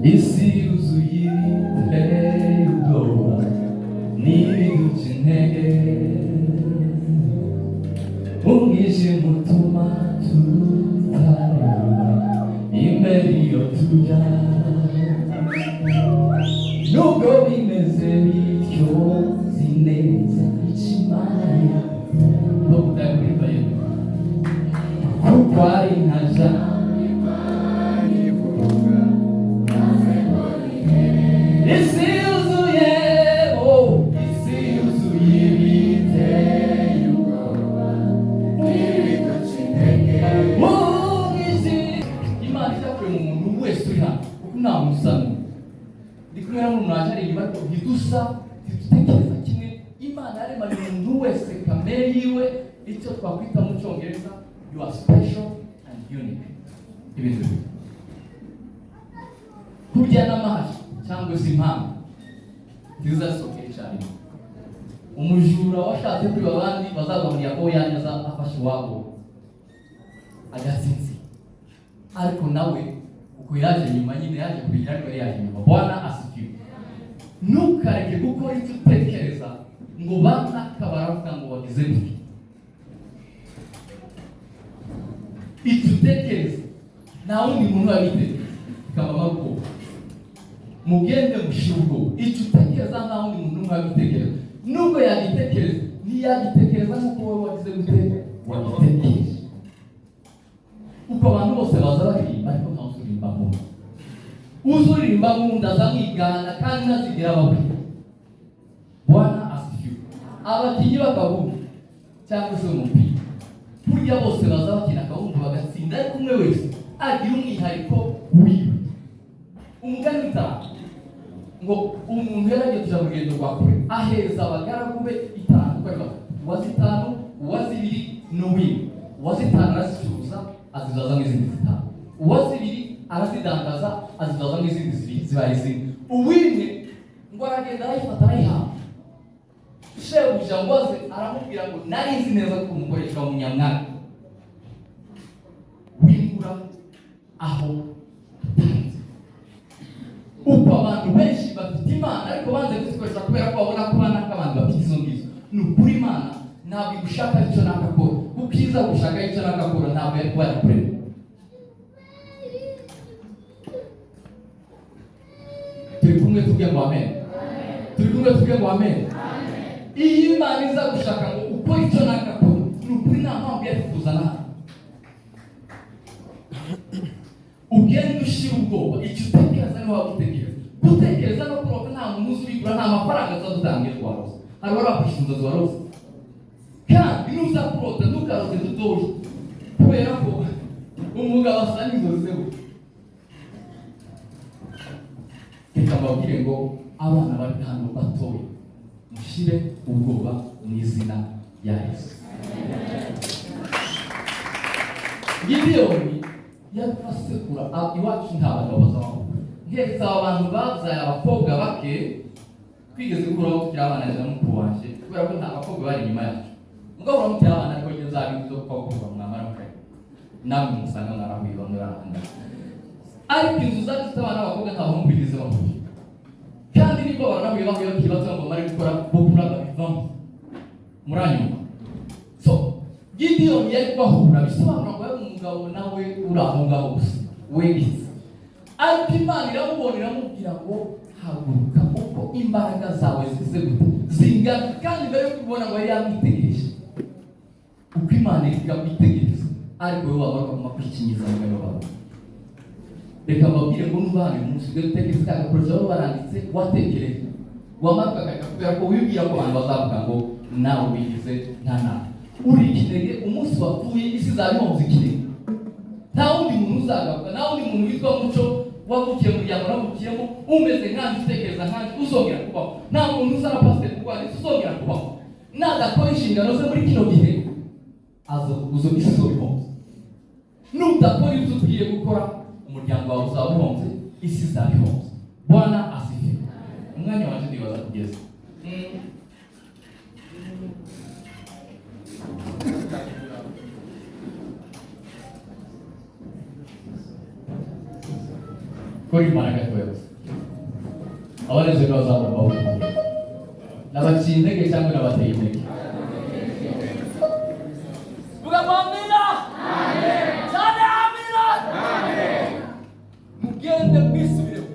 isi yuzuye ibiteye ubwoba n'ibiduca intege, umwijima utuma tutayoba imbere iyo tujya. Nubwo bimeze bityo nzi neza icyo Imana kuko ari nka jambo Imana ivuga isi yuzuye isi yuzuye ibiteye ubwoba n'ibiduca intege. Imana itakuye mu muntu wese uri hano kuko nta muntu usa n'undi. Ndi kumwe na muntu waje ari inyuma ntidusa ntitutekereza kimwe. Imana yaremanye umuntu wese kamere yiwe, icyo twakwita mu cyongereza you are special and unique. Ibintu kurya n'amahashi cyangwa se impamvu ntizasokeye cyane. Umujura washatse kwiba abandi bazabamuriya ko yanyaza afashe iwabo agasinzi, ariko nawe uko yaje nyuma nyine yaje kugira ariko yaje nyuma. Bwana asifiwe. Ntukareke gukora icyo utekereza ngo banaka baravuga ngo wagize gutya. Icyo utekereza nta wundi muntu wabitekereza bikaba ubwoba. Mugende mushire ubwoba. Icyo utekereza nta wundi muntu wabitekereza. Nubwo yagitekereza ntiyagitekereza nk'uko wowe wagize gute wagitekereje. Uko abantu bose baza baririmba ariko ntawe uzuririmba mu nda. Uzuririmba mu nda aza mwigana kandi ntazigera ababwira. Bwana asifiwe. Abakinnyi b'akabumbu cyangwa se umupira burya bose baza bakina akabumbu bagatsinda, ariko umwe wese agira umwihariko wiwe. Umugani utaha ngo umuntu yaragiye kuja mu rugendo rwa kure aheza abagaragu be 5 kweba uwa 5 uwa 2 n'uwimwe. Uwa 5 arasicuruza azizaza n'izindi 5, uwa 2 arasidandaza azizaza n'izindi 2 zibaye zimwe. Uwimwe ngo aragenda arayifata arayihaha. Shebuja ngoze aramubwira ngo nari nzi neza ko umukoresha wa munyamwaka wingura aho atanze. Uko abantu benshi bafite Imana ariko banze kuzikoresha kubera ko babona ko bana k'abantu bafite izo ngizo. Ni ukuri Imana ntabwo igushaka icyo nakakora, ukiza gushaka icyo nakakora ntabwo yari kuba yakurema. Turi kumwe tuvuge ngo amen. Turi kumwe tuvuge ngo amen. Iyi Imana iza gushaka ngo ukora icyo nakakora, ni ukuri nta mpamvu yari kuzana. Ugende ushira ubwoba. Icyo utekereza niho wagutekereza. Gutekereza no kuroga nta muntu uzubigura, nta mafaranga azadutangira kuwaroza. Hari wari wakwishyura inzozi waroza. Kandi nuza kurota ntukaroze dutoye kubera ko umugabo asa n'inzozi ze. Reka mbabwire ngo abana bari hano batoye mushire ubwoba mu izina ya Yesu. Gideyoni yafasekura iwacu nta bagabo bazaba. Nkeka abantu bazaye abakobwa bake twigeze gukuraho kugira abana neza mukuru wanje kubera ko nta bakobwa bari inyuma yacu. Mugabo uramutse abana ariko nge zabizo kuva mwamara mukaya namwe musanga mwarahuye murahanda. Ariko inzu zacu z'abana b'abakobwa nta bahungu bigeze bahuye. Kandi nibwo baranahuye bakwiye bakibaza ngo bari gukora bokura babivamo muranyuma. So Gideyoni yari kwahura bisobanura ngo yari umugabo nawe uri aho ngaho gusa wegitse. Ariko Imana iramubona iramubwira ngo haguruka kuko imbaraga zawe zize zingana. Kandi mbere yo kubona ngo yari yamwitegereje uko Imana ikamwitegereza, ariko wowe wabona ko makwikinyiza mu bano babo. Reka mbabwire ngo n'ubane umunsi ugeze utekereza kagakoresha aho baranditse watekereje wamaruka kakakubwira ko wibwira ko abantu bazavuga ngo nawe wigize nta nawe uri ikinege. Umunsi wapfuye isi izabihomza ikinege. Nta wundi muntu uzagaruka, nta wundi muntu witwa Muco wavukiye mu muryango navukiyemo umeze nkanjye utekereza nkanjye uzongera kubaho. Nta muntu uzana pasiteri kurwanya uzongera kubaho. Nadakora inshingano ze muri kino gihe uzo isi izobihomza. Nudakora ibyo ugiye gukora umuryango wawe uzaba uhomze, isi izabihomza. Bwana asifiwe. Umwanya waje ndibaza kugeza kuri kwimana gakwezi abareze bazaba bawo n'abaciye intege cyangwa n'abateye intege vuga amina cyane amina mugende mwisubireho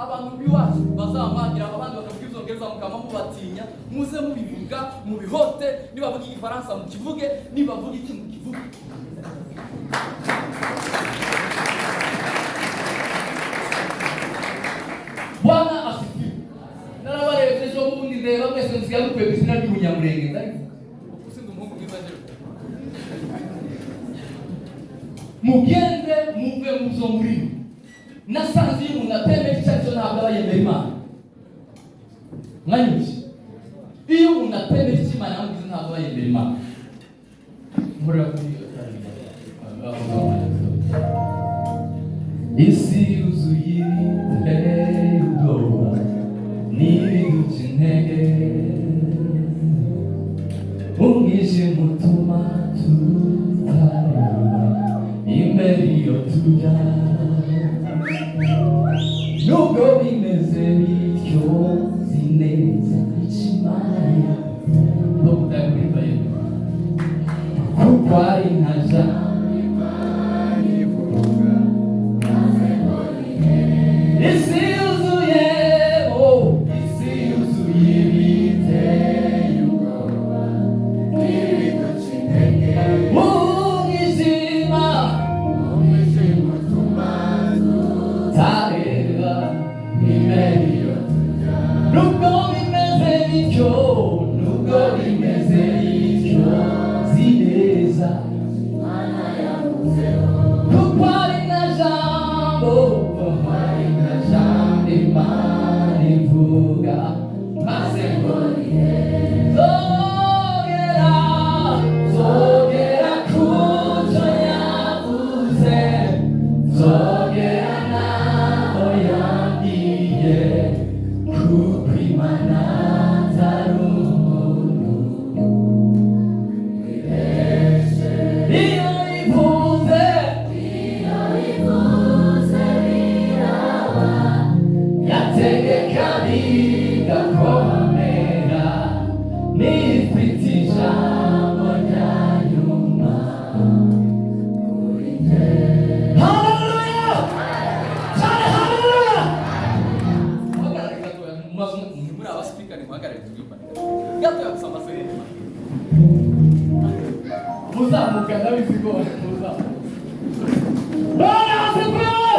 abantu biwacu bazamwagira abandi bakavuga ibyongereza mukama mubatinya muze mubivuga mubihote nibavuga igifaransa mukivuge nibavuga iki mukivuge Bwana asifiwe. Narabarebye ejo bundi ndeba mwese nsigaye mukwiye ku izina ry'umunyamurenge ndabivuga usinze umuhungu mwiza rero mugende muve mu byo murimo nasanze iyo umuntu atemera icyo ari cyo ntabwo aba yemera Imana mwanyuze iyo umuntu atemera icyo Imana yamubwize ntabwo aba yemera Imana murira kuri isi yuzuye ibiteye ubwoba n'ibiduca intege umwijima utuma tutareba imbere iyo tujya nubwo bimeze bityo nzi neza icyo Imana kuko ari nka jambo isi yuzuye isi yuzuye ibiteye ubwoba n'ibiduca intege umwijima utuma tutareba imbere iyo tujya nubwo bimeze bityo nzi neza Imana yavuzeho kuko ari na jambo Imana ivuga maze ngo zogera ku cyo yavuze zogera naho yambwiye kuko Imana atari umuntu iyo ivuze biraba yategeka bigakomera n'ifite ijambo rya nyuma kuri njye haleluya cyane haleluya muhagarare gatoya muri abasipikari muhagarare tugipane gatoya gusa amasereri muzamuka ndabizi ko muzamuka Bwana asifiwe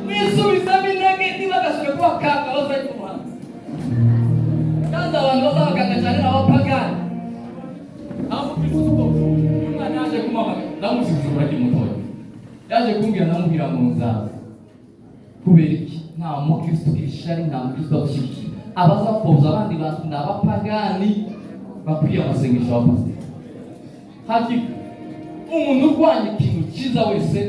mwisubiza intege ntibagasubire kubakanga bazaye ku muhanda kandi abantu bazabakanga cyane n'abapagani aho mukristo uko umwana yaje kumamagara ndamusize uraki mutoya yaje kumbwira ndamubwira ngo nzaza kubera iki nta mukristo ishari nta mukristo ushyigikira abazapoza abandi bantu ni abapagani bakwiye amasengesho y'abapasiteri hakika umuntu urwanya ikintu cyiza wese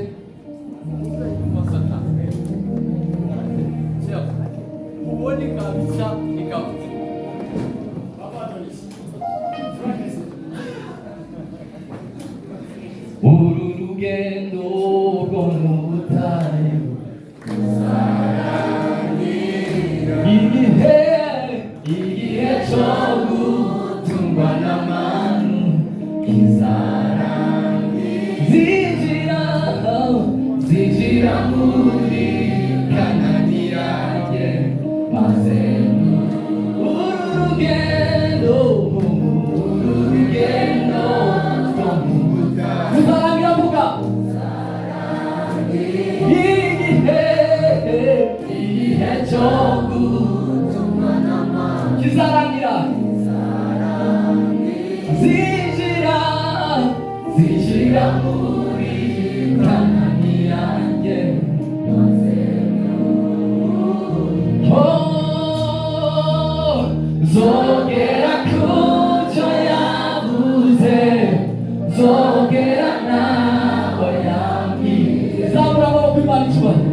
ubone kabisa ikabuze uru rugendo rwo mu butayu igihe cyo gutungwa n'amanu zinjira muri Kanani yanjye maze uru rugendo rwo mu butayu uzarangira vuga igihe cyo gutungwa n'amanu kizarangira zinjira muri Kanani yanjye zogera ku cyo yavuze zogera naho yambwiye zabura amaboko Imana icyubahiro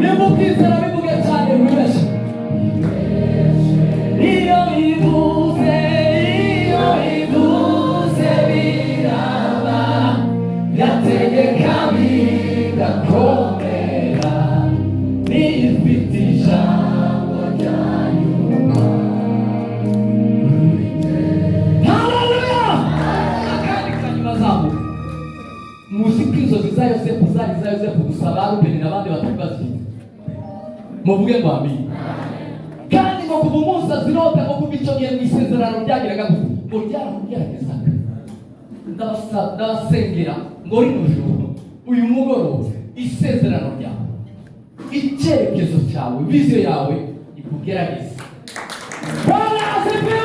nimubwizera bivuge cyane mwibeshe iyo ivuze biraba yategeka bigakora za Yosefu gusa barubeni n'abandi batari bazifite muvuge ngo amen. Kandi ngo kuva umunsi azirota ngo kuva icyo gihe mu isezerano ryagiraga ngo ryaramugerageza ndabasengera ngo rino joro uyu mugoroba isezerano ryawe icyerekezo cyawe viziyo yawe ikugerageza. Bwana asifiwe.